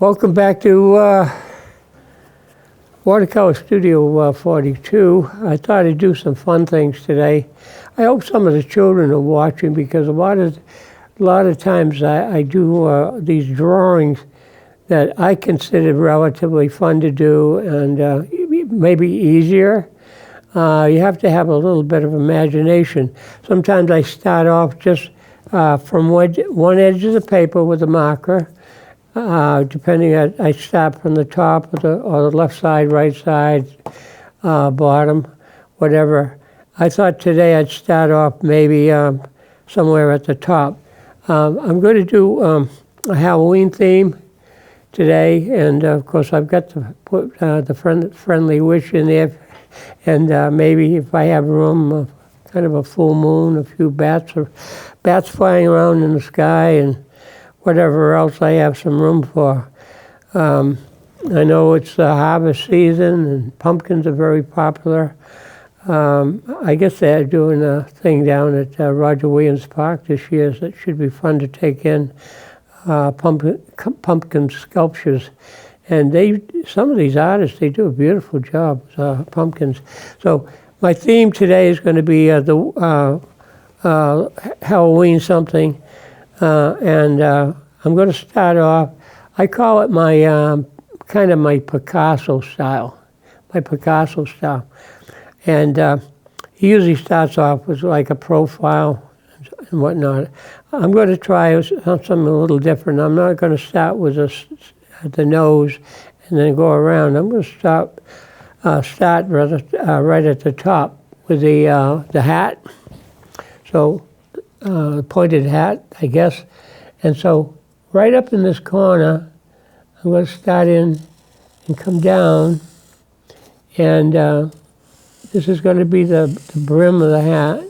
Welcome back to Watercolor Studio 42. I thought I'd do some fun things today. I hope some of the children are watching because a lot of times I do these drawings that I consider relatively fun to do and maybe easier. You have to have a little bit of imagination. Sometimes I start off just from one edge of the paper with a marker. Depending on, I start from the top or the left side, right side, bottom, whatever. I thought today I'd start off maybe somewhere at the top. I'm going to do a Halloween theme today, and of course I've got to put the friendly witch in there, and maybe if I have room, kind of a full moon, a few bats flying around in the sky, and whatever else I have some room for. I know it's the harvest season and pumpkins are very popular. I guess they're doing a thing down at Roger Williams Park this year that should be fun to take in, pumpkin sculptures. And some of these artists, they do a beautiful job with pumpkins. So my theme today is going to be the Halloween something. And I'm going to start off, I call it my kind of my Picasso style. And he usually starts off with like a profile and whatnot. I'm going to try something a little different. I'm not going to start with the nose and then go around. I'm going to start right at the top with the hat. So pointed hat, I guess. And so right up in this corner, I'm going to start in and come down. And this is going to be the brim of the hat.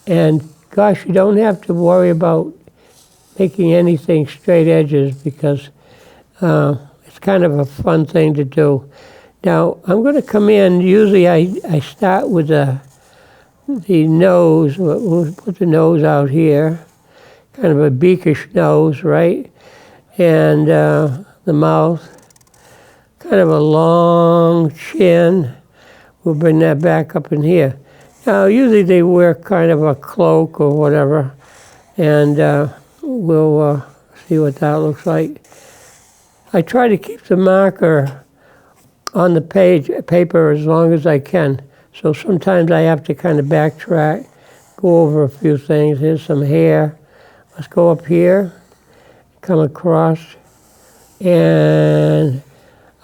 And gosh, you don't have to worry about making anything straight edges because it's kind of a fun thing to do. Now, I'm going to come in, usually I start with the nose. We'll put the nose out here, kind of a beakish nose, right? And the mouth, kind of a long chin. We'll bring that back up in here. Now, usually they wear kind of a cloak or whatever, and we'll see what that looks like. I try to keep the marker on the paper as long as I can. So sometimes I have to kind of backtrack, go over a few things. Here's some hair. Let's go up here, come across. And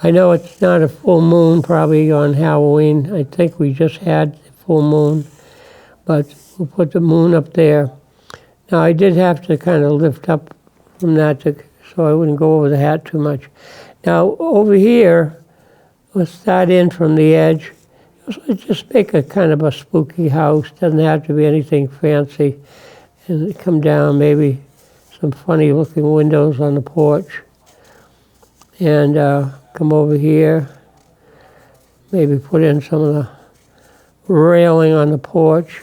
I know it's not a full moon probably on Halloween. I think we just had the full moon, but we'll put the moon up there. Now I did have to kind of lift up from that so I wouldn't go over the hat too much. Now over here, let's start in from the edge. Just make a kind of a spooky house. Doesn't have to be anything fancy. And come down, maybe some funny looking windows on the porch. And come over here. Maybe put in some of the railing on the porch.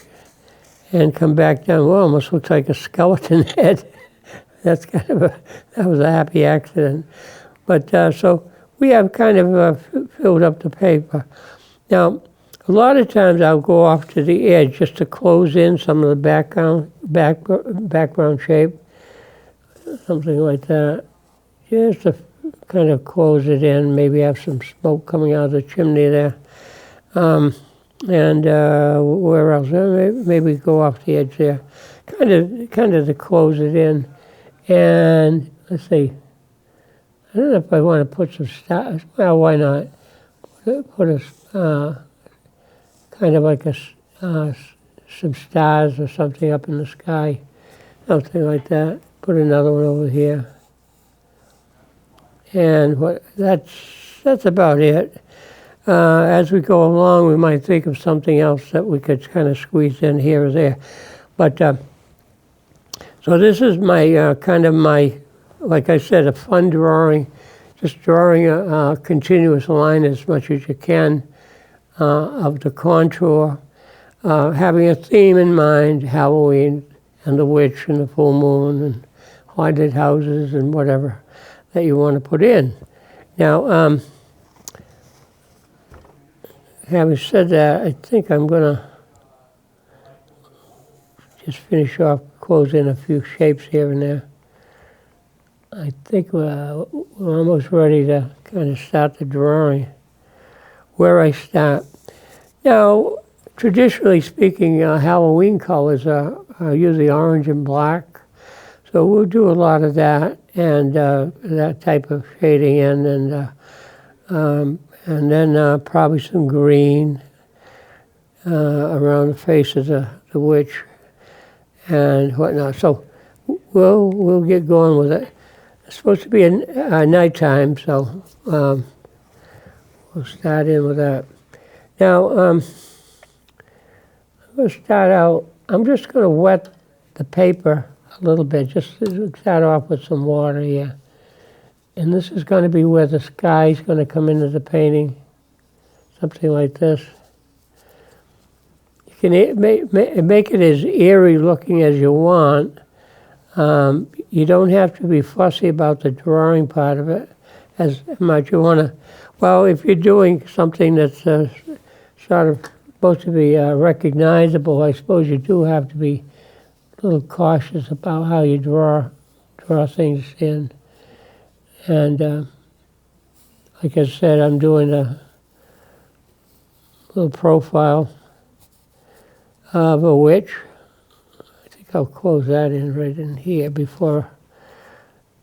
And come back down. Well, almost looks like a skeleton head. That was a happy accident. But so we have kind of filled up the paper. Now, a lot of times I'll go off to the edge just to close in some of the background shape, something like that. Just to kind of close it in, maybe have some smoke coming out of the chimney there. And where else? Maybe go off the edge there, kind of to close it in. And let's see. I don't know if I want to put some stars. Well, why not? Put a kind of like some stars or something up in the sky, something like that. Put another one over here. And that's about it. As we go along, we might think of something else that we could kind of squeeze in here or there. But so this is my kind of my, like I said, a fun drawing. Just drawing a continuous line as much as you can of the contour, having a theme in mind, Halloween and the witch and the full moon and haunted houses and whatever. that you want to put in. Now, having said that, I think I'm going to just finish off, close in a few shapes here and there. I think we're almost ready to kind of start the drawing. Where I start. Now, traditionally speaking, Halloween colors are usually orange and black. So we'll do a lot of that and that type of shading in, and then probably some green around the face of the witch and whatnot. So we'll get going with it. It's supposed to be a nighttime, so we'll start in with that. Now, I'm going to start out, I'm just going to wet the paper a little bit, just to start off with some water here. And this is going to be where the sky is going to come into the painting, something like this. You can make it as eerie looking as you want. You don't have to be fussy about the drawing part of it as much. You want to, well, if you're doing something that's sort of supposed to be recognizable, I suppose you do have to be a little cautious about how you draw things in. And like I said, I'm doing a little profile of a witch. I think I'll close that in right in here before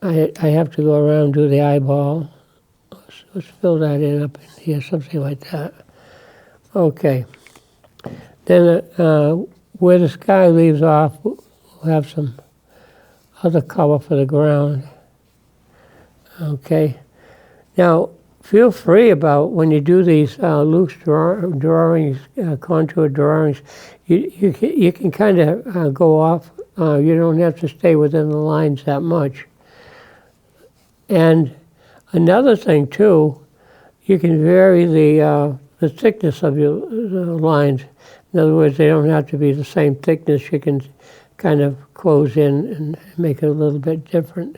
I have to go around and do the eyeball. Let's fill that in up in here, something like that. Okay. Then where the sky leaves off, we'll have some other color for the ground. Okay. Now, feel free about when you do these loose drawings, contour drawings, you can kind of go off. You don't have to stay within the lines that much. And another thing too, you can vary the thickness of your lines. In other words, they don't have to be the same thickness. You can kind of close in and make it a little bit different.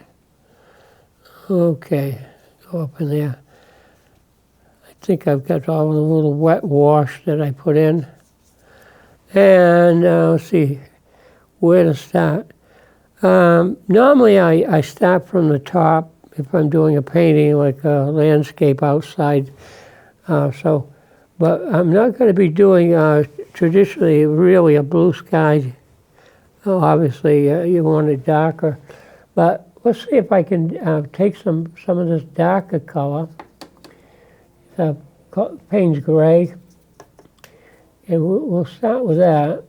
Okay, go up in there. I think I've got all the little wet wash that I put in. And let's see where to start. Normally I start from the top if I'm doing a painting like a landscape outside. But I'm not going to be doing traditionally really a blue sky. Obviously you want it darker. But let's see if I can take some of this darker color. Payne's gray. And we'll start with that.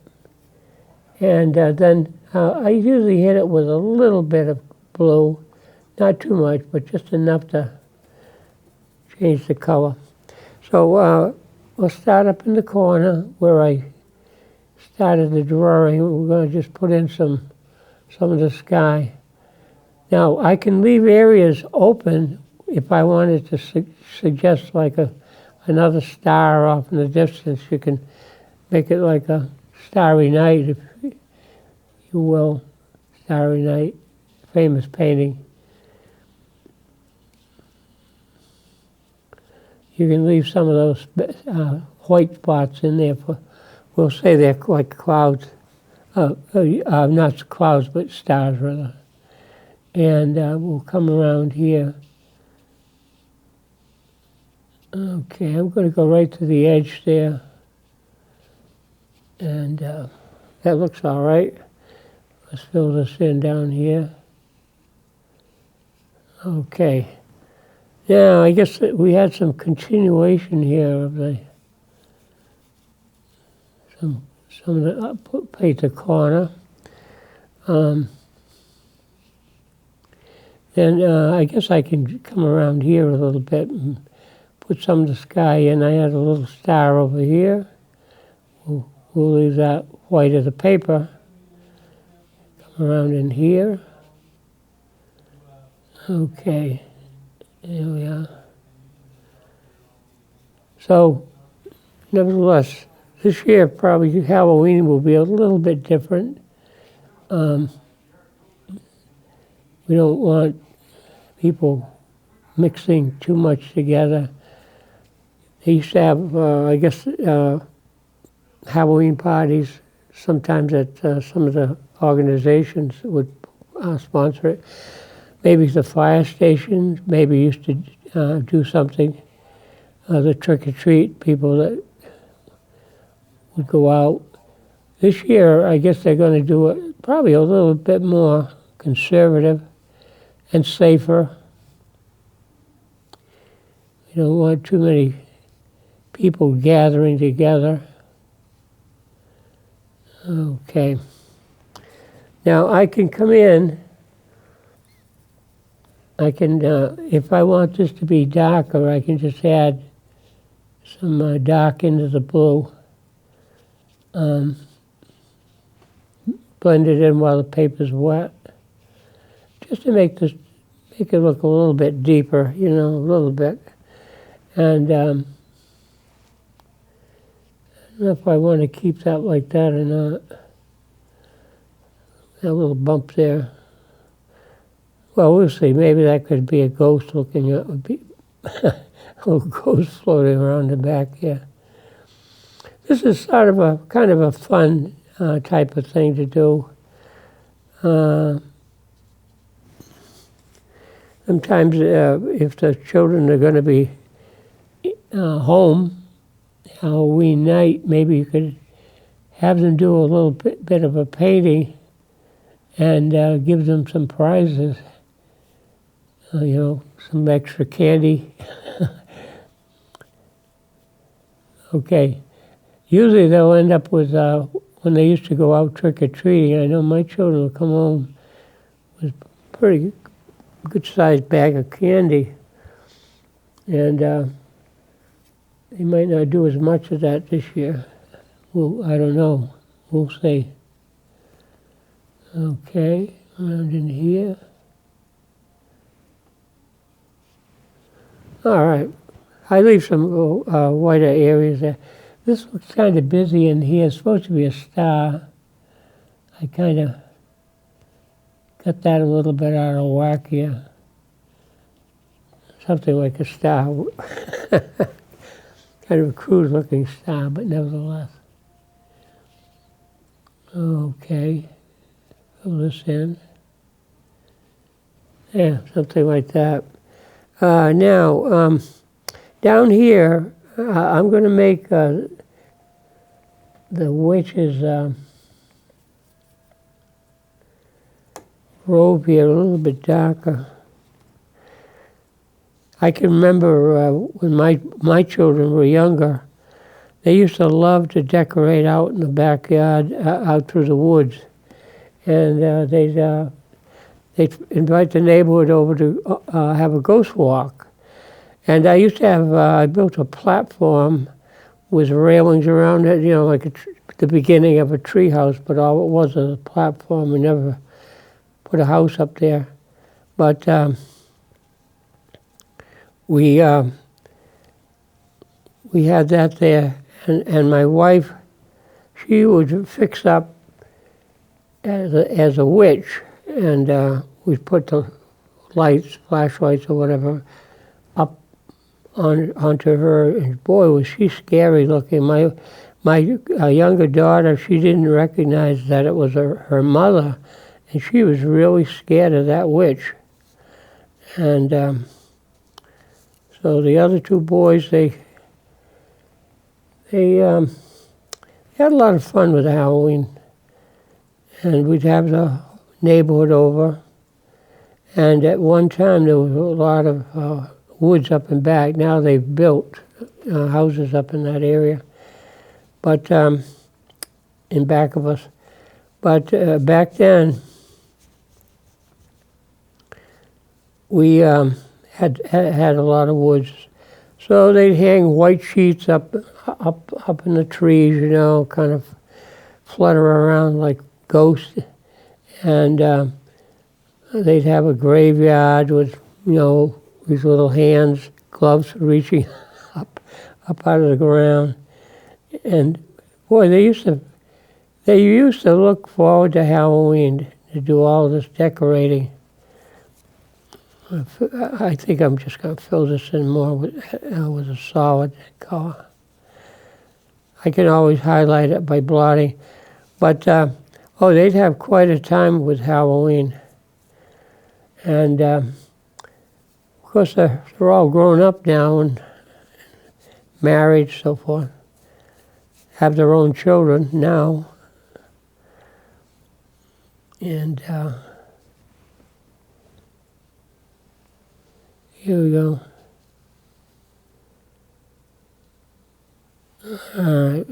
And then I usually hit it with a little bit of blue. Not too much, but just enough to change the color. So we'll start up in the corner where I started the drawing. We're going to just put in some of the sky. Now, I can leave areas open if I wanted to suggest like another star off in the distance. You can make it like a starry night, if you will. Starry Night, famous painting. You can leave some of those white spots in there for, we'll say they're like clouds, not clouds, but stars rather. And we'll come around here. Okay, I'm going to go right to the edge there. And that looks all right. Let's fill this in down here. Okay. Now, I guess that we had some continuation here of some of the paint the corner. Then I guess I can come around here a little bit and put some of the sky in. I had a little star over here. We'll leave that white of the paper. Come around in here. Okay. There we are. So, nevertheless, this year probably Halloween will be a little bit different. We don't want people mixing too much together. They used to have, I guess, Halloween parties. Sometimes at some of the organizations would sponsor it. Maybe the fire stations maybe used to do something. The trick-or-treat people that would go out. This year, I guess they're going to do it probably a little bit more conservative and safer. You don't want too many people gathering together. Okay. Now I can come in. I can, if I want this to be darker, I can just add some dark into the blue. Blend it in while the paper's wet, just to make it look a little bit deeper, a little bit. And I don't know if I want to keep that like that or not. That little bump there. Well, we'll see. Maybe that could be a ghost looking at, a little ghost floating around the back here. This is sort of kind of a fun type of thing to do. Sometimes if the children are going to be home Halloween night, maybe you could have them do a little bit of a painting and give them some prizes. Some extra candy. Okay. Usually they'll end up with, when they used to go out trick-or-treating, I know my children will come home with a pretty good-sized bag of candy. And they might not do as much of that this year. Well, I don't know. We'll see. Okay, around in here. All right. I leave some whiter areas there. This looks kind of busy in here. It's supposed to be a star. I kind of got that a little bit out of whack here. Something like a star. Kind of a crude-looking star, but nevertheless. Okay. Fill this in. Yeah, something like that. Now, down here, I'm going to make the witch's robe here a little bit darker. I can remember when my children were younger, they used to love to decorate out in the backyard, out through the woods. And they'd invite the neighborhood over to have a ghost walk. And I used to have, I built a platform with railings around it, like the beginning of a tree house, but all it was a platform. We never put a house up there. But we had that there, and my wife, she would fix up as a witch, and we'd put the lights, flashlights or whatever, up onto her, and boy, was she scary looking. My younger daughter, she didn't recognize that it was her mother, and she was really scared of that witch. And so the other two boys, they had a lot of fun with Halloween, and we'd have the neighborhood over. And at one time, there was a lot of woods up and back. Now they've built houses up in that area, but in back of us. But back then, we had a lot of woods. So they'd hang white sheets up in the trees, kind of flutter around like ghosts. And they'd have a graveyard with, these little hands, gloves reaching up out of the ground. And boy, they used to look forward to Halloween to do all this decorating. I think I'm just going to fill this in more with a solid color. I can always highlight it by blotting. But, oh, they'd have quite a time with Halloween. And, of course, they're all grown up now and married, so forth. Have their own children now. And here we go.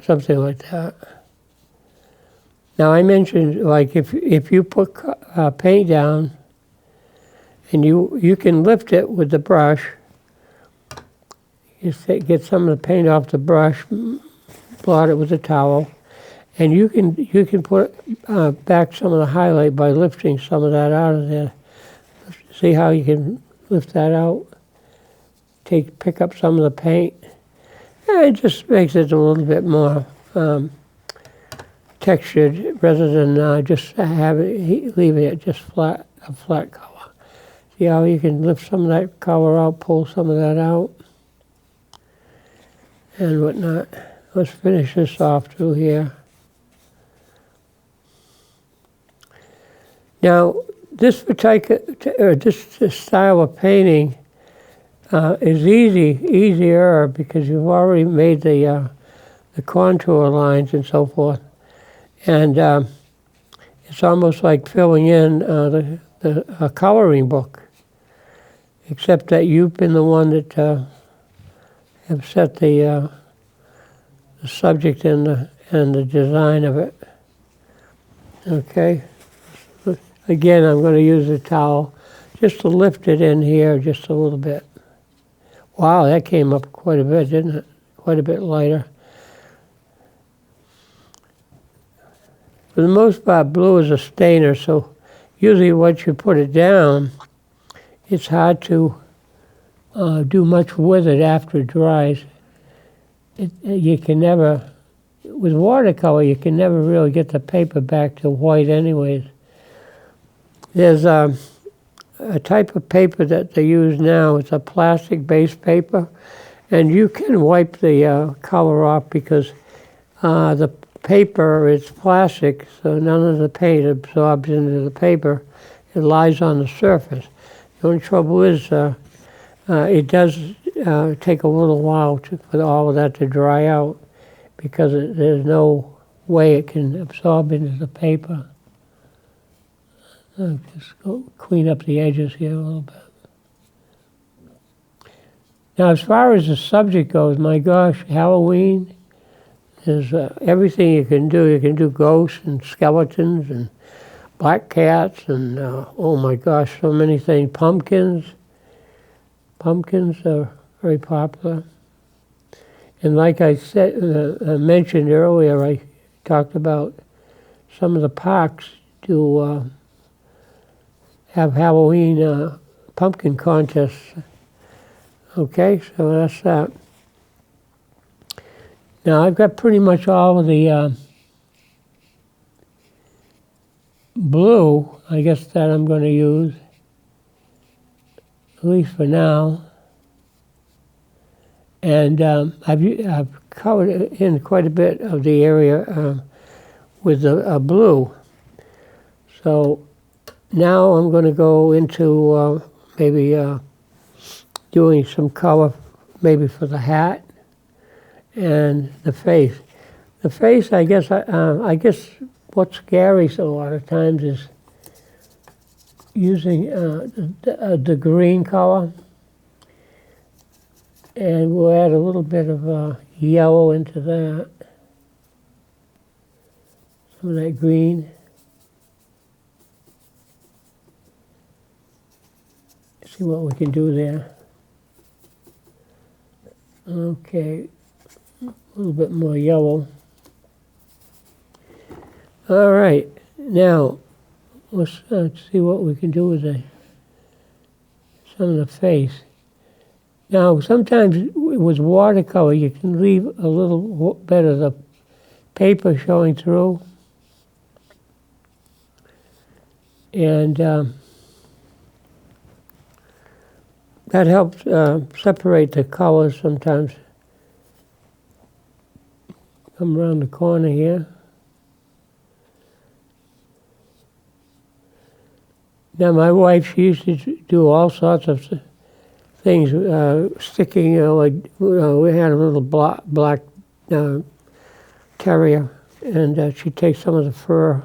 Something like that. Now I mentioned, like, if you put paint down and you can lift it with the brush, you get some of the paint off the brush, blot it with a towel, and you can put back some of the highlight by lifting some of that out of there. See how you can lift that out? Pick up some of the paint. It just makes it a little bit more textured rather than just leaving it just a flat color. See how you can lift some of that color out, pull some of that out, and whatnot. Let's finish this off through here. Now, this style of painting is easier because you've already made the contour lines and so forth, and it's almost like filling in a coloring book, except that you've been the one that have set the subject and the design of it. Okay. Again, I'm going to use a towel just to lift it in here just a little bit. Wow, that came up quite a bit, didn't it? Quite a bit lighter. For the most part, blue is a stainer, so usually once you put it down, it's hard to do much with it after it dries. You can never, with watercolor, you can never really get the paper back to white anyways. There's a type of paper that they use now. It's a plastic-based paper, and you can wipe the color off because the paper is plastic, so none of the paint absorbs into the paper. It lies on the surface. The only trouble is it does take a little while for all of that to dry out because there's no way it can absorb into the paper. I'll just go clean up the edges here a little bit. Now, as far as the subject goes, my gosh, Halloween is everything you can do. You can do ghosts and skeletons and black cats and, oh my gosh, so many things. Pumpkins. Pumpkins are very popular. And like I said, mentioned earlier, I talked about some of the parks do have Halloween pumpkin contests. Okay, so that's that. Now I've got pretty much all of the blue, I guess, that I'm going to use, at least for now. And I've covered in quite a bit of the area with the blue. So now I'm going to go into maybe doing some color maybe for the hat and the face. The face, I guess what's scary a lot of times is using the green color, and we'll add a little bit of yellow into that, some of that green. See what we can do there. Okay, a little bit more yellow. All right, now let's see what we can do with some of the face. Now, sometimes with watercolor, you can leave a little bit of the paper showing through. And that helps separate the colors sometimes. Come around the corner here. Now my wife, she used to do all sorts of things, sticking, we had a little black terrier, and she'd take some of the fur,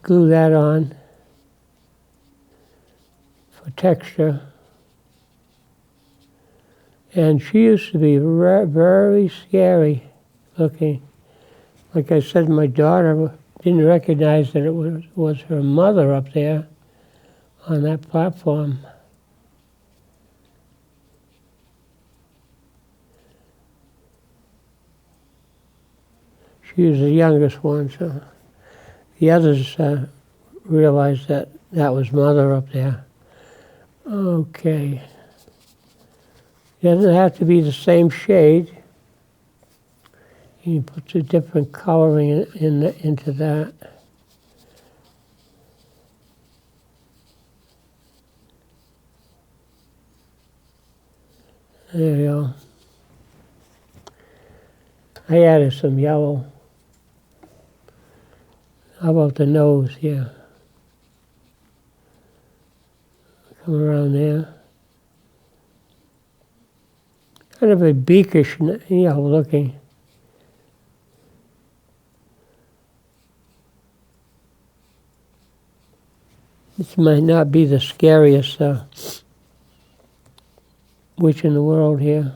glue that on for texture. And she used to be very scary looking. Like I said, my daughter didn't recognize that it was her mother up there on that platform. She was the youngest one, so the others realized that that was mother up there. Okay. It doesn't have to be the same shade. You can put a different coloring into that. There you go. I added some yellow. How about the nose here? Come around there. Kind of a beakish, looking. This might not be the scariest witch in the world here.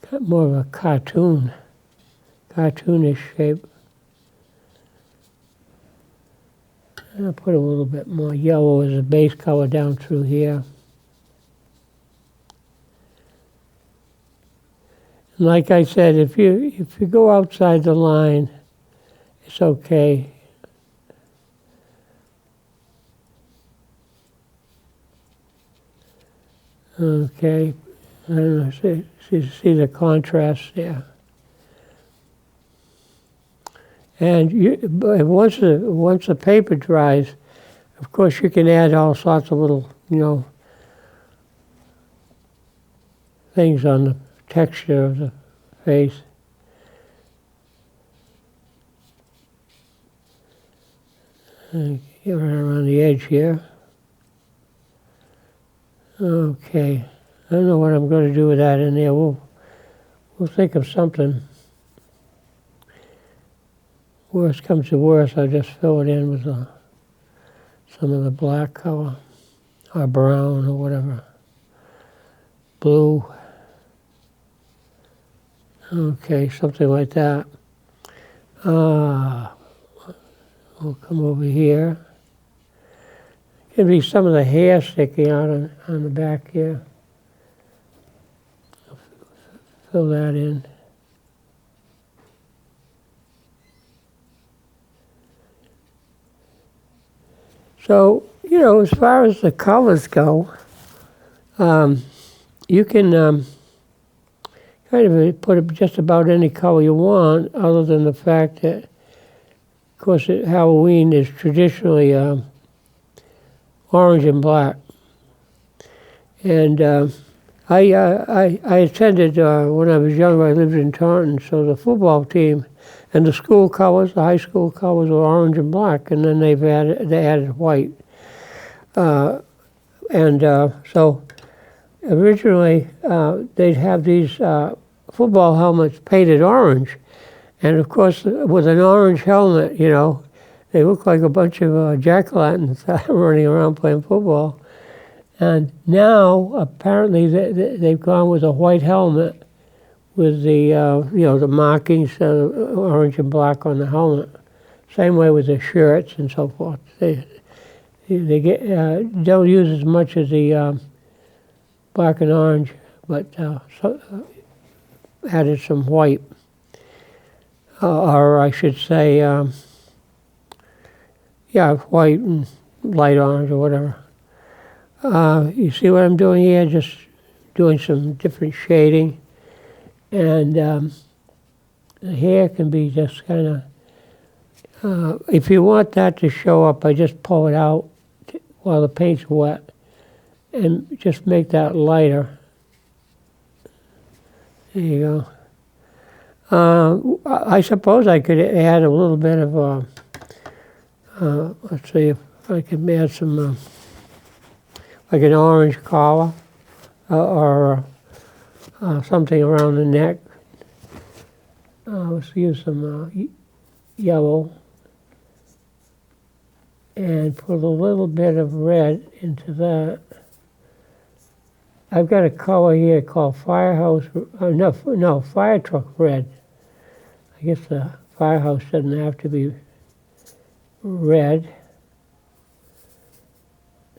Got more of a cartoonish shape. I'll put a little bit more yellow as a base color down through here. And like I said, if you go outside the line, it's okay. Okay, I don't know, see the contrast there. And once the paper dries, of course you can add all sorts of little, things on the texture of the face. Get right around the edge here. Okay, I don't know what I'm going to do with that in there. We'll think of something. Worst comes to worst, I'll just fill it in with some of the black color, or brown, or whatever. Blue. Okay, something like that. We'll come over here. Could be some of the hair sticking out on the back here. Fill that in. So, as far as the colors go, you can kind of put just about any color you want, other than the fact that, of course, Halloween is traditionally orange and black. And I attended, when I was younger, I lived in Taunton, so the football team and the school colors, the high school colors were orange and black, and then they added white. So originally they'd have these football helmets painted orange. And of course, with an orange helmet, they look like a bunch of jack-o'-lanterns running around playing football. And now, apparently, they've gone with a white helmet with the, the markings, orange and black on the helmet. Same way with the shirts and so forth. They don't use as much as the black and orange, but added some white. Or I should say, white and light orange or whatever. You see what I'm doing here? Just doing some different shading. And the hair can be just kind of if you want that to show up, I just pull it out while the paint's wet and just make that lighter. There you go. I suppose I could add a little bit of, let's see if I can add some, like an orange collar or something around the neck. Let's use some yellow and put a little bit of red into that. I've got a color here called Firehouse, no, Fire Truck Red. I guess the firehouse doesn't have to be red.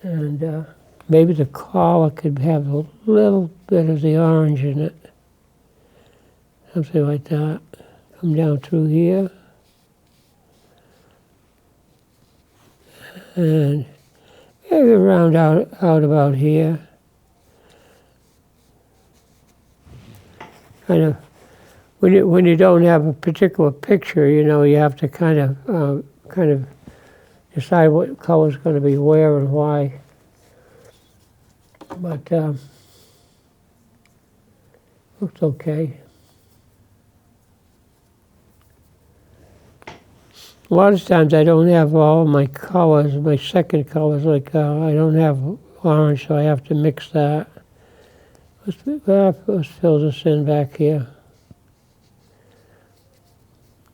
And maybe the collar could have a little bit of the orange in it. Something like that. Come down through here. And maybe round out about here. Kind of, when you don't have a particular picture, you know, you have to kind of decide what color is going to be where and why. But looks okay. A lot of times I don't have all of my colors, my second colors, like I don't have orange, so I have to mix that. Let's fill this in back here.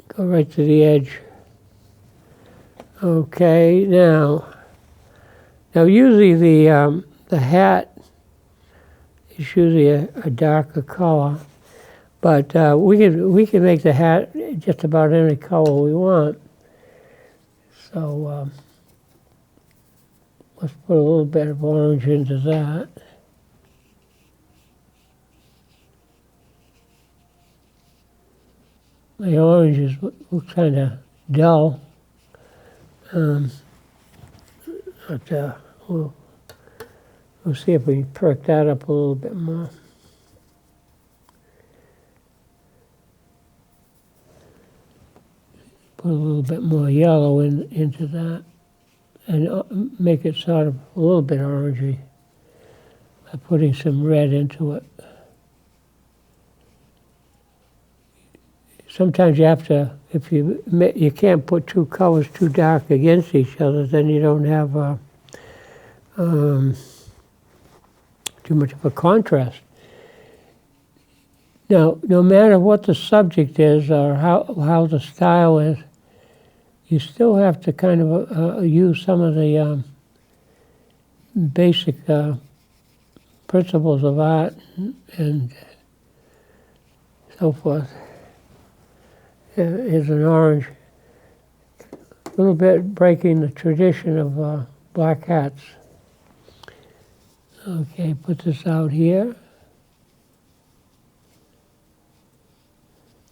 Go right to the edge. Okay, now usually the hat is usually a darker color, but we can make the hat just about any color we want. So let's put a little bit of orange into that. The orange looks kind of dull, but we'll see if we can perk that up a little bit more. Put a little bit more yellow into that and make it sort of a little bit orangey by putting some red into it. Sometimes you have to, if you can't put two colors too dark against each other, then you don't have too much of a contrast. Now, no matter what the subject is or how the style is, you still have to kind of use some of the basic principles of art and so forth. Is an orange, a little bit breaking the tradition of black hats. Okay, put this out here.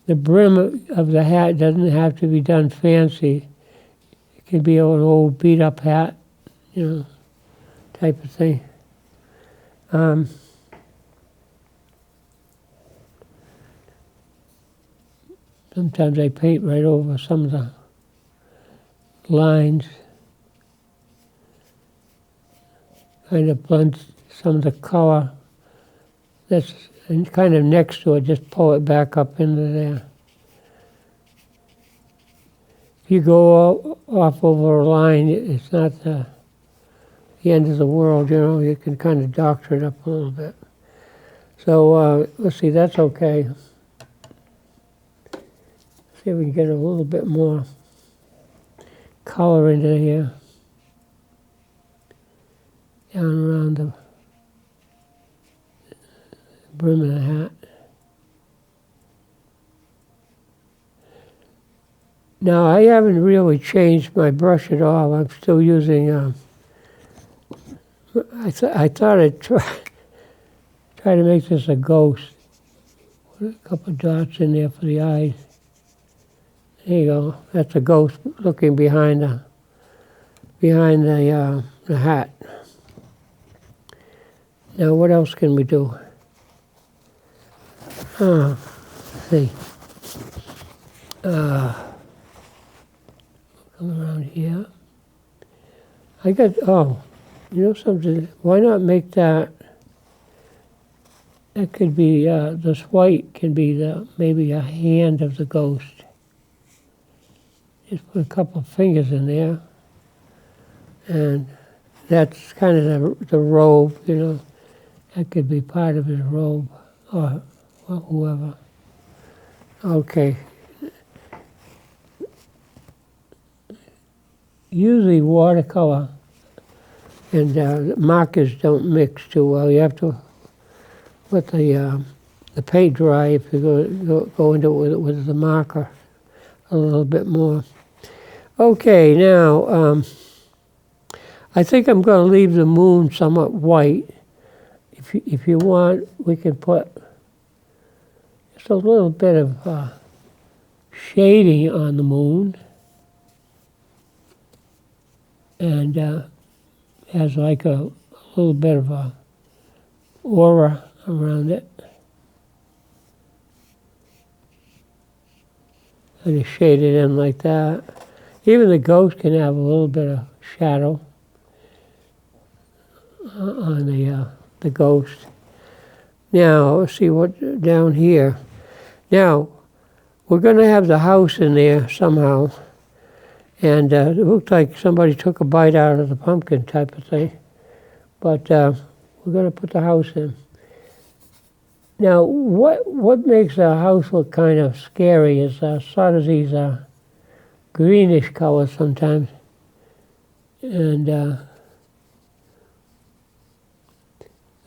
The brim of the hat doesn't have to be done fancy. It can be an old beat-up hat, you know, type of thing. Sometimes I paint right over some of the lines, kind of blend some of the color that's kind of next to it, just pull it back up into there. If you go off over a line, it's not the end of the world, you know, you can kind of doctor it up a little bit. So let's see, that's okay. See if we can get a little bit more color into here. Down around the brim of the hat. Now, I haven't really changed my brush at all. I'm still using, I thought I'd try to make this a ghost. Put a couple of dots in there for the eyes. There you go. That's a ghost looking behind the hat. Now, what else can we do? Let's see. come around here. I got, oh, you know something, why not make that, that could be, this white can be maybe a hand of the ghost. Just put a couple of fingers in there. And that's kind of the robe, you know. That could be part of his robe, or whoever. Okay. Usually watercolor and markers don't mix too well. You have to let the paint dry if you go into it with the marker a little bit more. Okay, now I think I'm going to leave the moon somewhat white. If you want, we can put just a little bit of shading on the moon. And has like a little bit of a aura around it. And you shade it in like that. Even the ghost can have a little bit of shadow on the ghost. Now, let's see what down here. Now, we're going to have the house in there somehow. And it looked like somebody took a bite out of the pumpkin type of thing. But we're going to put the house in. Now, what makes a house look kind of scary is sort of these greenish colors sometimes. And the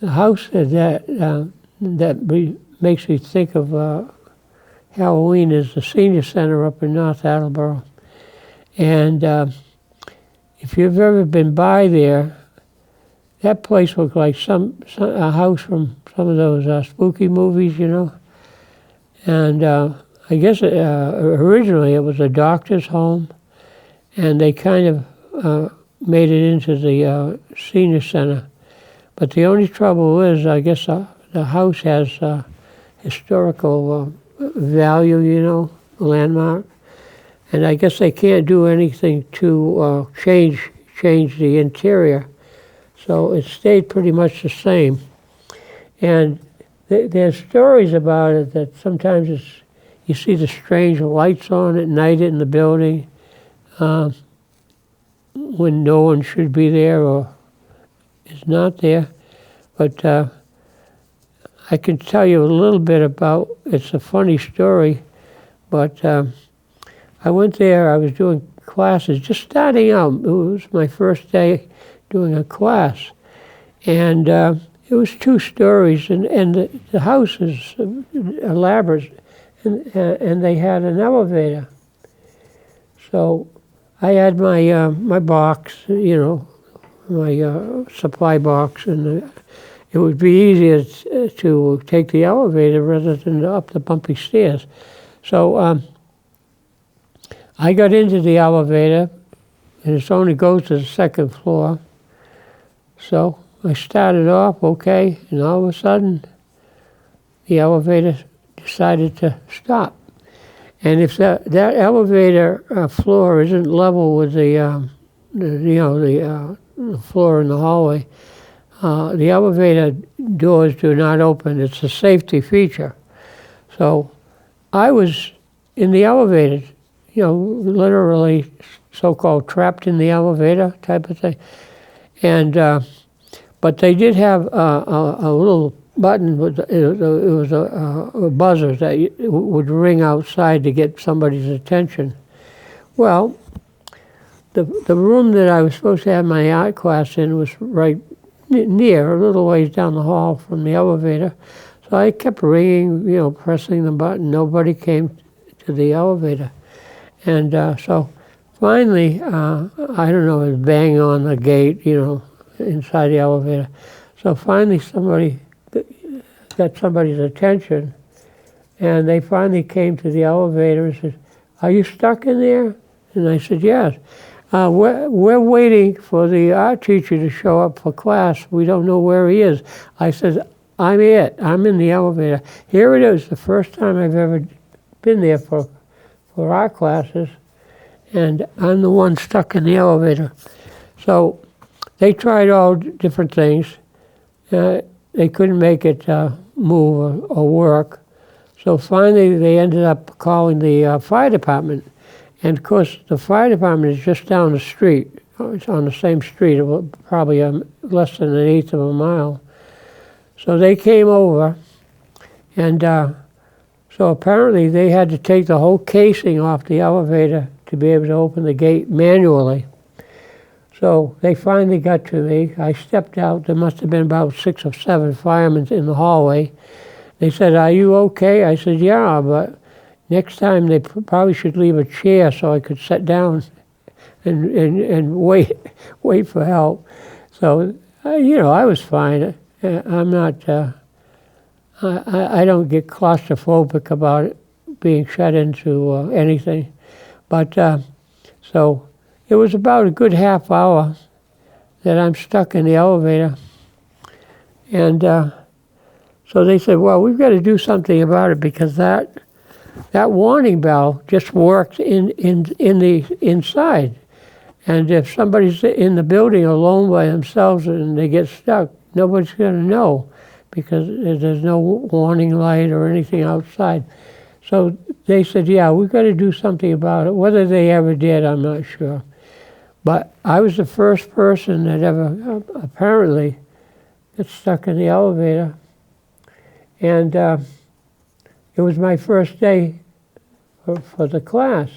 house that makes me think of Halloween is the senior center up in North Attleboro. And if you've ever been by there, that place looked like a house from some of those spooky movies, you know. And I guess originally it was a doctor's home, and they kind of made it into the senior center. But the only trouble is, I guess the house has historical value, you know, landmark. And I guess they can't do anything to change the interior. So it stayed pretty much the same. And there's stories about it that sometimes you see the strange lights on at night in the building when no one should be there or is not there. But I can tell you a little bit about, it's a funny story, but I went there, I was doing classes, just starting out. It was my first day doing a class. And it was 2 stories, and the house is elaborate, and they had an elevator. So I had my box, you know, my supply box, and it would be easier to take the elevator rather than up the bumpy stairs. So I got into the elevator, and it only goes to the 2nd floor. So I started off okay, and all of a sudden, the elevator decided to stop. And if that elevator floor isn't level with the floor in the hallway, the elevator doors do not open. It's a safety feature. So I was in the elevator, you know, literally so-called trapped in the elevator type of thing. And but they did have a little button. It was a buzzer that would ring outside to get somebody's attention. Well, the room that I was supposed to have my art class in was right near, a little ways down the hall from the elevator. So I kept ringing, you know, pressing the button. Nobody came to the elevator. And so finally, I don't know, it was banging on the gate, you know, inside the elevator. So finally somebody got somebody's attention, and they finally came to the elevator and said, "Are you stuck in there?" And I said, "Yes. We're waiting for the art teacher to show up for class. We don't know where he is." I said, I'm in the elevator. Here it is, the first time I've ever been there for art classes. and I'm the one stuck in the elevator. So they tried all different things. They couldn't make it move or work. So finally they ended up calling the fire department. And of course the fire department is just down the street. It's on the same street, probably less than an eighth of a mile. So they came over, and so apparently they had to take the whole casing off the elevator to be able to open the gate manually. So they finally got to me. I stepped out. There must have been about 6 or 7 firemen in the hallway. They said, "Are you okay?" I said, "Yeah, but next time they probably should leave a chair so I could sit down and wait for help." So, I was fine. I'm not, I don't get claustrophobic about it, being shut into anything. But, so it was about a good half hour that I'm stuck in the elevator. And so they said, "Well, we've got to do something about it because that warning bell just works in the inside. And if somebody's in the building alone by themselves and they get stuck, nobody's going to know because there's no warning light or anything outside." So they said, "Yeah, we've got to do something about it." Whether they ever did, I'm not sure. But I was the first person that ever apparently got stuck in the elevator. And it was my first day for the class.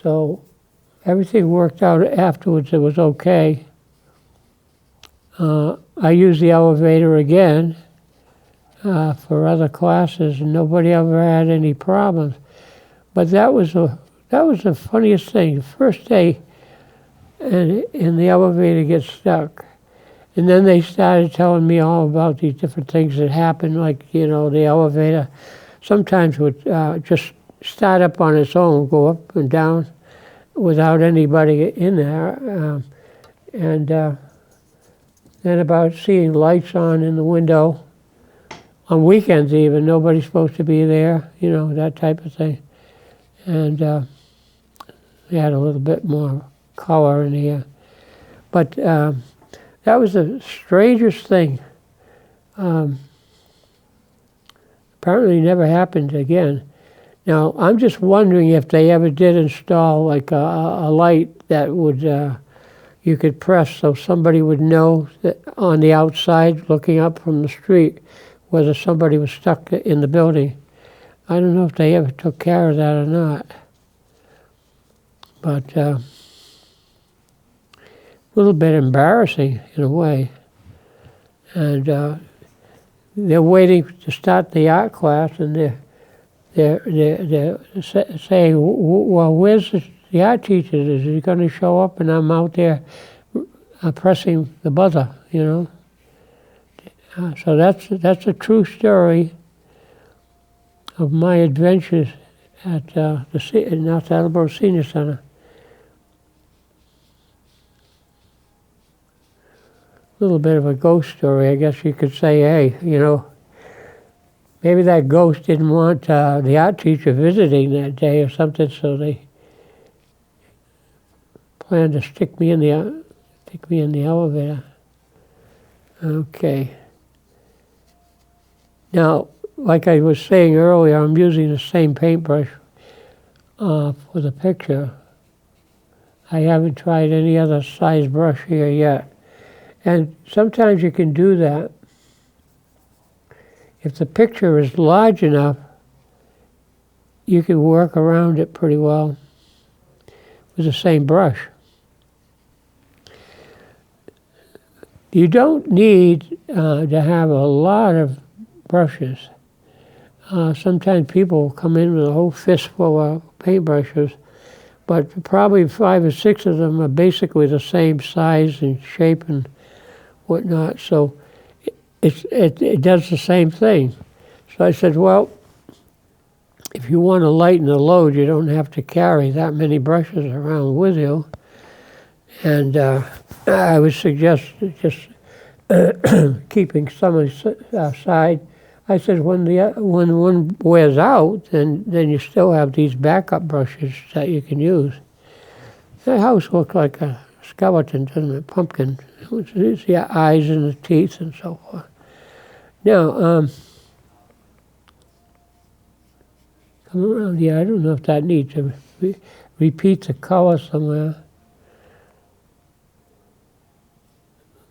So everything worked out afterwards. It was okay. I used the elevator again for other classes, and nobody ever had any problems. But that was the funniest thing. The first day, and the elevator gets stuck. And then they started telling me all about these different things that happened, like, the elevator sometimes would just start up on its own, go up and down without anybody in there. And then about seeing lights on in the window, on weekends even, nobody's supposed to be there, that type of thing. And they had a little bit more color in here. But that was the strangest thing. Apparently never happened again. Now, I'm just wondering if they ever did install like a light that would you could press so somebody would know that on the outside looking up from the street whether somebody was stuck in the building. I don't know if they ever took care of that or not. But a little bit embarrassing in a way. And they're waiting to start the art class, and they're saying, "Well, where's the art teacher? Is he going to show up?" And I'm out there pressing the buzzer, So that's a true story of my adventures at the Attleboro Senior Center. A little bit of a ghost story, I guess you could say. Hey, maybe that ghost didn't want the art teacher visiting that day or something, so they planned to stick me in the elevator. Okay. Now, like I was saying earlier, I'm using the same paintbrush for the picture. I haven't tried any other size brush here yet. And sometimes you can do that. If the picture is large enough, you can work around it pretty well with the same brush. You don't need to have a lot of brushes. Sometimes people come in with a whole fistful of paintbrushes, but probably 5 or 6 of them are basically the same size and shape and whatnot. So it does the same thing. So I said, well, if you want to lighten the load, you don't have to carry that many brushes around with you. And I would suggest just keeping some aside. I said, when one wears out, then you still have these backup brushes that you can use. That house looked like a skeleton, doesn't it? Pumpkin. It's the eyes and the teeth and so forth. Now, come around here. I don't know if that needs to repeat the color somewhere.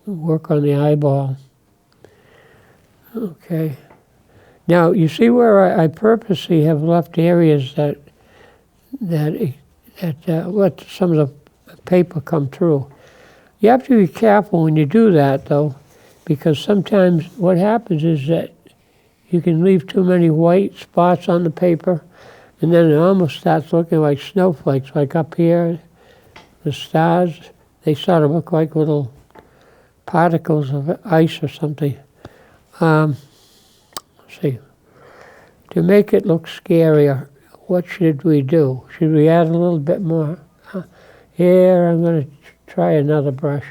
Work on the eyeball. Okay. Now, you see where I purposely have left areas that let some of the paper come through. You have to be careful when you do that, though, because sometimes what happens is that you can leave too many white spots on the paper, and then it almost starts looking like snowflakes. Like up here, the stars, they sort of look like little particles of ice or something. Let's see. To make it look scarier, what should we do? Should we add a little bit more? Here, I'm going to try another brush.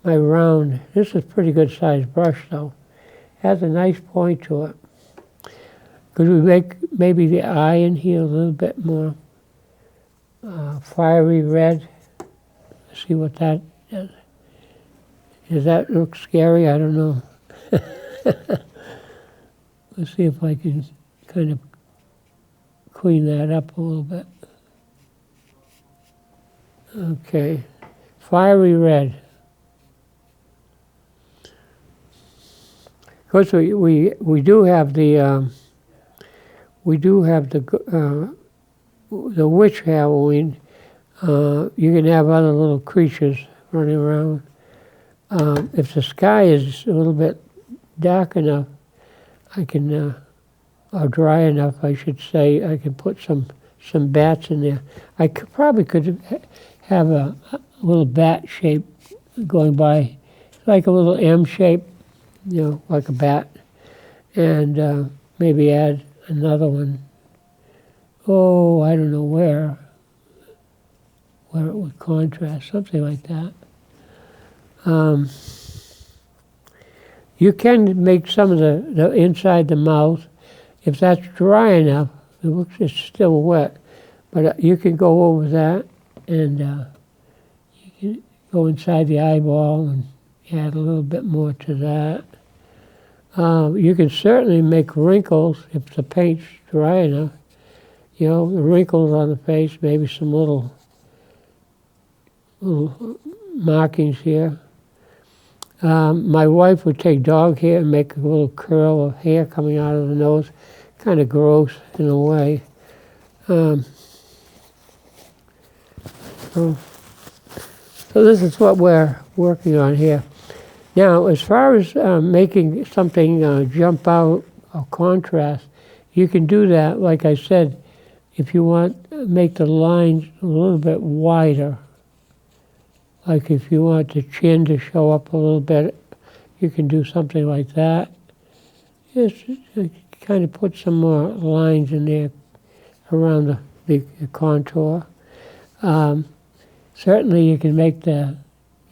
My round, this is a pretty good sized brush though. Has a nice point to it. Could we make maybe the eye in here a little bit more fiery red? See what that is. Does that look scary? I don't know. Let's see if I can kind of clean that up a little bit. Okay, fiery red. Of course, we do have the witch Halloween. You can have other little creatures running around. If the sky is a little bit dark enough, I can, or dry enough, I should say, I can put some bats in there. I probably could have a little bat shape going by, like a little M shape, you know, like a bat, and maybe add another one. Oh, I don't know where it would contrast, something like that. You can make some of the inside the mouth. If that's dry enough, it's still wet, but you can go over that and you can go inside the eyeball and add a little bit more to that. You can certainly make wrinkles if the paint's dry enough. You know, the wrinkles on the face, maybe some little markings here. My wife would take dog hair and make a little curl of hair coming out of the nose. Kind of gross in a way. So this is what we're working on here. Now, as far as making something jump out or contrast, you can do that, like I said, if you want to make the lines a little bit wider. Like if you want the chin to show up a little bit, you can do something like that. Just kind of put some more lines in there around the contour. Certainly you can make the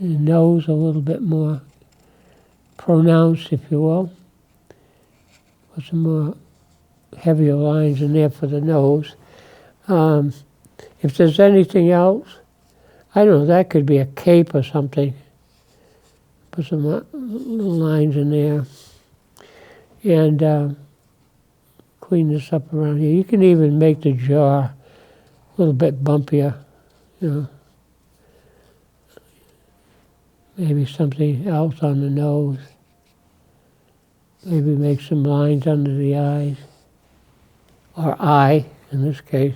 nose a little bit more pronounced, if you will. Put some more heavier lines in there for the nose. If there's anything else, I don't know, that could be a cape or something. Put some little lines in there. And clean this up around here. You can even make the jaw a little bit bumpier, you know. Maybe something else on the nose. Maybe make some lines under the eyes, or eye in this case.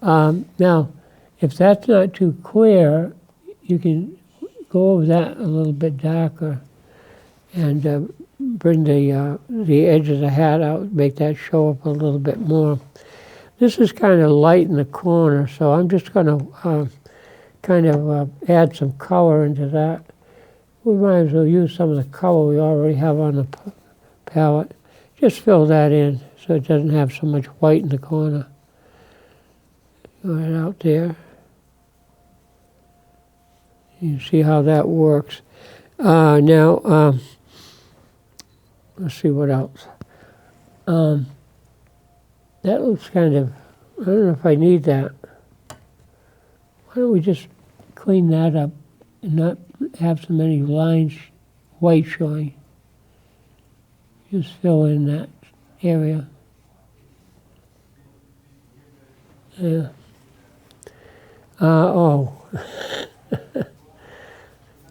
Now, if that's not too clear, you can go over that a little bit darker and bring the edge of the hat out, make that show up a little bit more. This is kind of light in the corner, so I'm just going to kind of add some color into that. We might as well use some of the color we already have on the palette. Just fill that in so it doesn't have so much white in the corner. Right out there. You see how that works. Now, let's see what else. That looks kind of, I don't know if I need that. Why don't we just clean that up and not have so many lines, white showing. Just fill in that area. Yeah. Oh.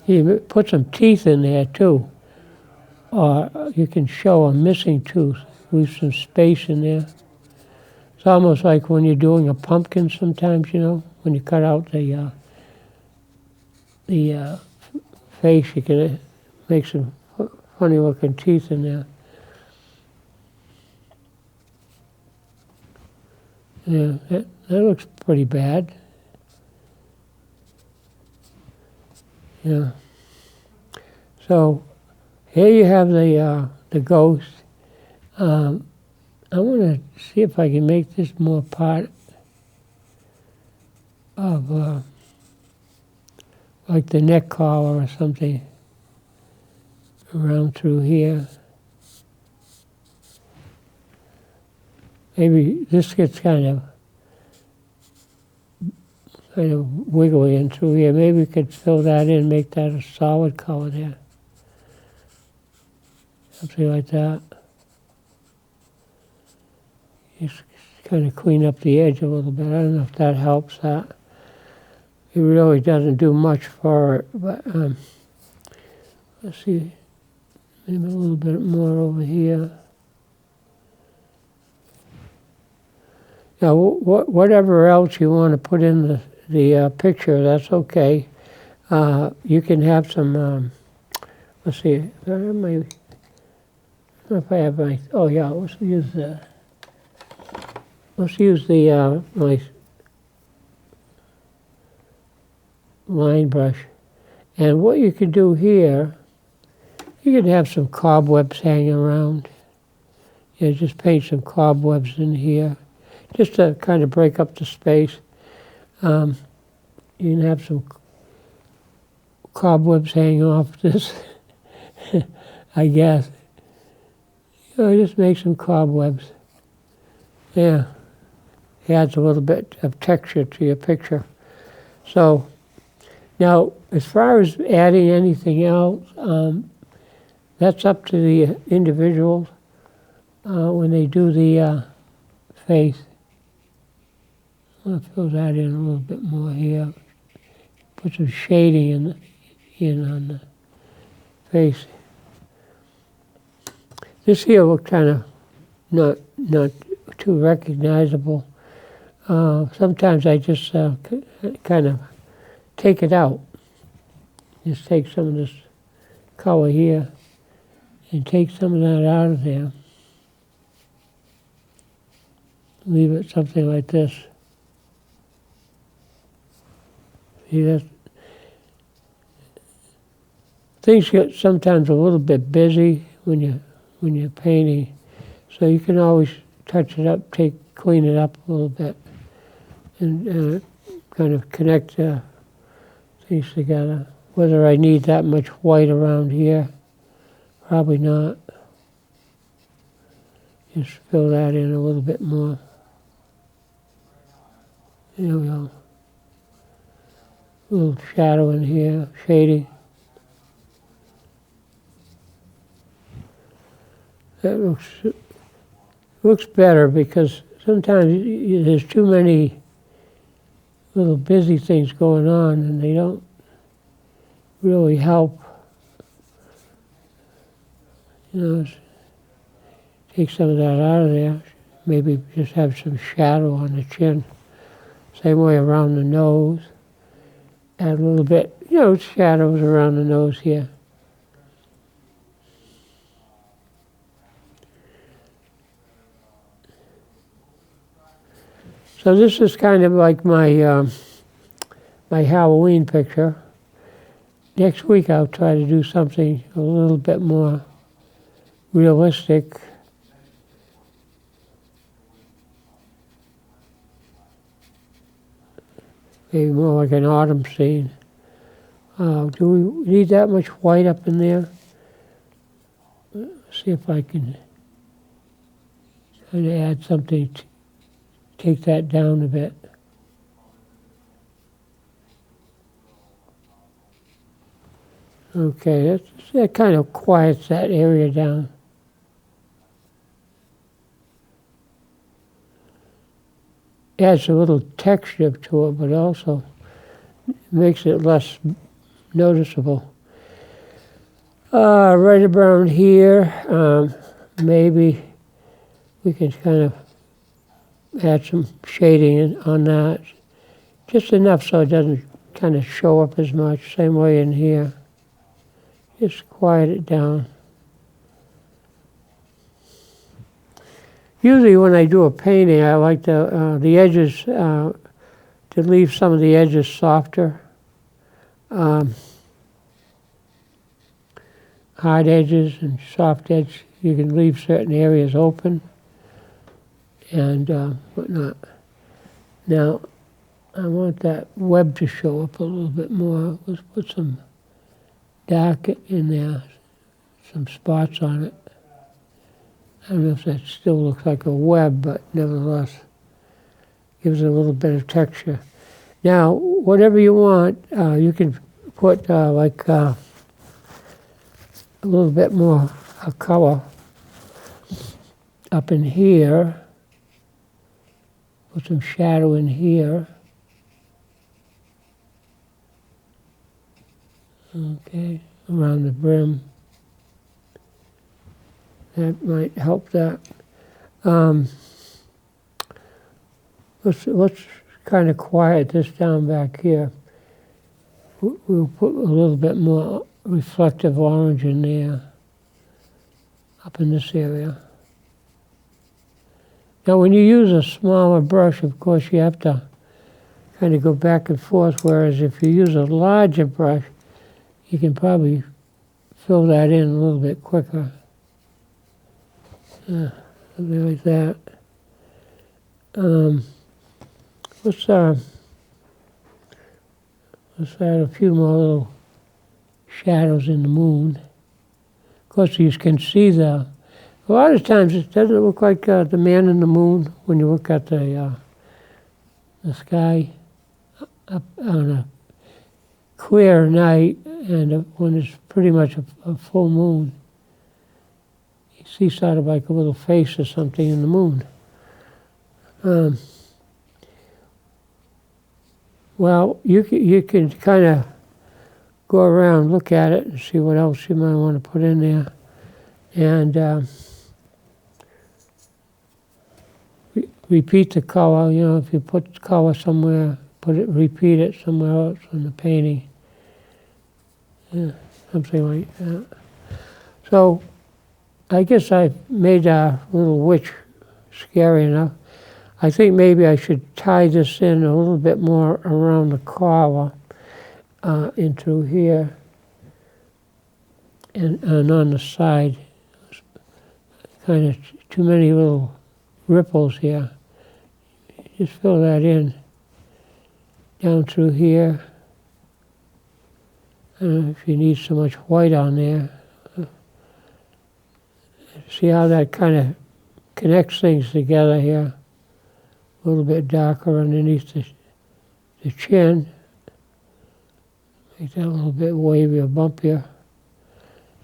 You put some teeth in there too. Or you can show a missing tooth. Leave some space in there. It's almost like when you're doing a pumpkin sometimes, you know, when you cut out the face, you can make some funny looking teeth in there. Yeah, that looks pretty bad. Yeah. So here you have the ghost. I want to see if I can make this more part of like the neck collar or something around through here. Maybe this gets kind of wiggly in through here. Maybe we could fill that in, make that a solid color there. Something like that. Just kind of clean up the edge a little bit. I don't know if that helps that. It really doesn't do much for it, but let's see, maybe a little bit more over here. Now, whatever else you want to put in the picture, that's okay. You can have some, let's see, I don't know if I have my, oh yeah, let's use the my line brush. And what you can do here, you can have some cobwebs hanging around. You know, just paint some cobwebs in here, just to kind of break up the space. You can have some cobwebs hanging off this, I guess. You know, just make some cobwebs. Yeah, it adds a little bit of texture to your picture. So now, as far as adding anything else, that's up to the individuals when they do the face. I'm going to fill that in a little bit more here. Put some shading in on the face. This here looks kind of not too recognizable. Sometimes I just kind of take it out. Just take some of this color here and take some of that out of there. Leave it something like this. See, that things get sometimes a little bit busy when you're painting, so you can always touch it up, clean it up a little bit, and kind of connect things together. Whether I need that much white around here, probably not. Just fill that in a little bit more. There we go. A little shadow in here, shading. That looks better, because sometimes there's too many little busy things going on and they don't really help. You know, take some of that out of there. Maybe just have some shadow on the chin. Same way around the nose. Add a little bit, you know, shadows around the nose here. So this is kind of like my my Halloween picture. Next week I'll try to do something a little bit more realistic. Maybe more like an autumn scene. Do we need that much white up in there? Let's see if I can Trying to add something, take that down a bit. Okay, that kind of quiets that area down. Adds a little texture to it, but also makes it less noticeable. Right around here, maybe we can kind of add some shading on that. Just enough so it doesn't kind of show up as much. Same way in here. Just quiet it down. Usually when I do a painting, I like the edges, to leave some of the edges softer. Hard edges and soft edges, you can leave certain areas open and whatnot. Now, I want that web to show up a little bit more. Let's put some dark in there, some spots on it. I don't know if that still looks like a web, but nevertheless, gives it a little bit of texture. Now, whatever you want, you can put like a little bit more color up in here. Put some shadow in here. Okay, around the brim. That might help that. Let's kind of quiet this down back here. We'll put a little bit more reflective orange in there, up in this area. Now when you use a smaller brush, of course, you have to kind of go back and forth, whereas if you use a larger brush, you can probably fill that in a little bit quicker. Something like that. Let's add a few more little shadows in the moon. Of course, you can see a lot of times it doesn't look like the man in the moon when you look at the sky up on a clear night and when it's pretty much a full moon. You see sort of like a little face or something in the moon. Well, you can kind of go around, look at it, and see what else you might want to put in there. And repeat the color. You know, if you put color somewhere, repeat it somewhere else in the painting. Something like that. So, I guess I made a little witch scary enough. I think maybe I should tie this in a little bit more around the collar, into here, and on the side. Kind of too many little ripples here. Just fill that in down through here. I don't know if you need so much white on there. See how that kind of connects things together here. A little bit darker underneath the chin. Make that a little bit wavy or bumpier.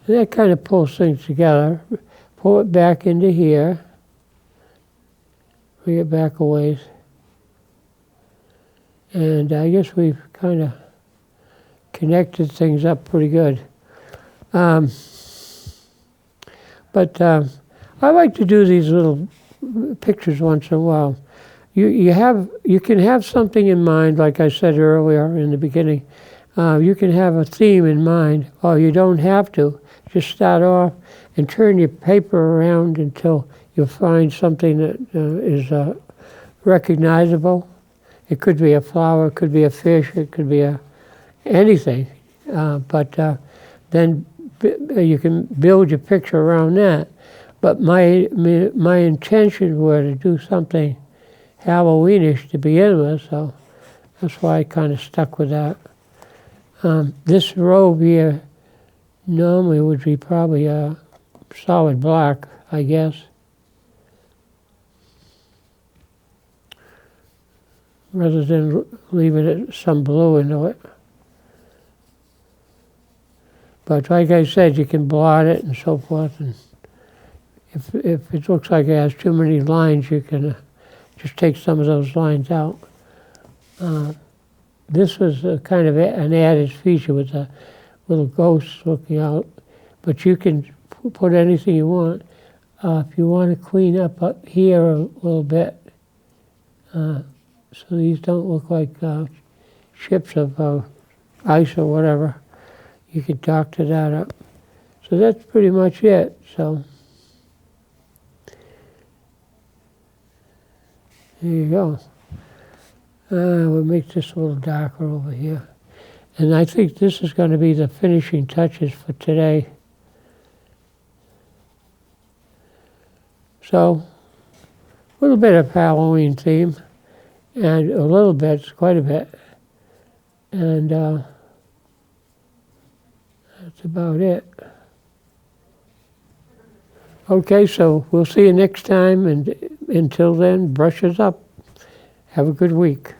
And that kind of pulls things together. Pull it back into here. Bring it back a ways. And I guess we've kind of connected things up pretty good. But I like to do these little pictures once in a while. You can have something in mind, like I said earlier in the beginning. You can have a theme in mind, or you don't have to. Just start off and turn your paper around until you find something that is recognizable. It could be a flower, it could be a fish, it could be anything. But then you can build your picture around that. But my intention were to do something Halloweenish to begin with, so that's why I kind of stuck with that. This robe here normally would be probably a solid black, I guess. rather than leaving it some blue into it. But like I said, you can blot it and so forth. And if it looks like it has too many lines, you can just take some of those lines out. This was a kind of an added feature with a little ghost looking out. But you can put anything you want. If you want to clean up here a little bit, so these don't look like chips of ice or whatever, you can doctor that up. So that's pretty much it. So there you go. We'll make this a little darker over here. And I think this is going to be the finishing touches for today. So a little bit of Halloween theme, and a little bit, quite a bit. And that's about it. Okay, so we'll see you next time, and until then, brushes up. Have a good week.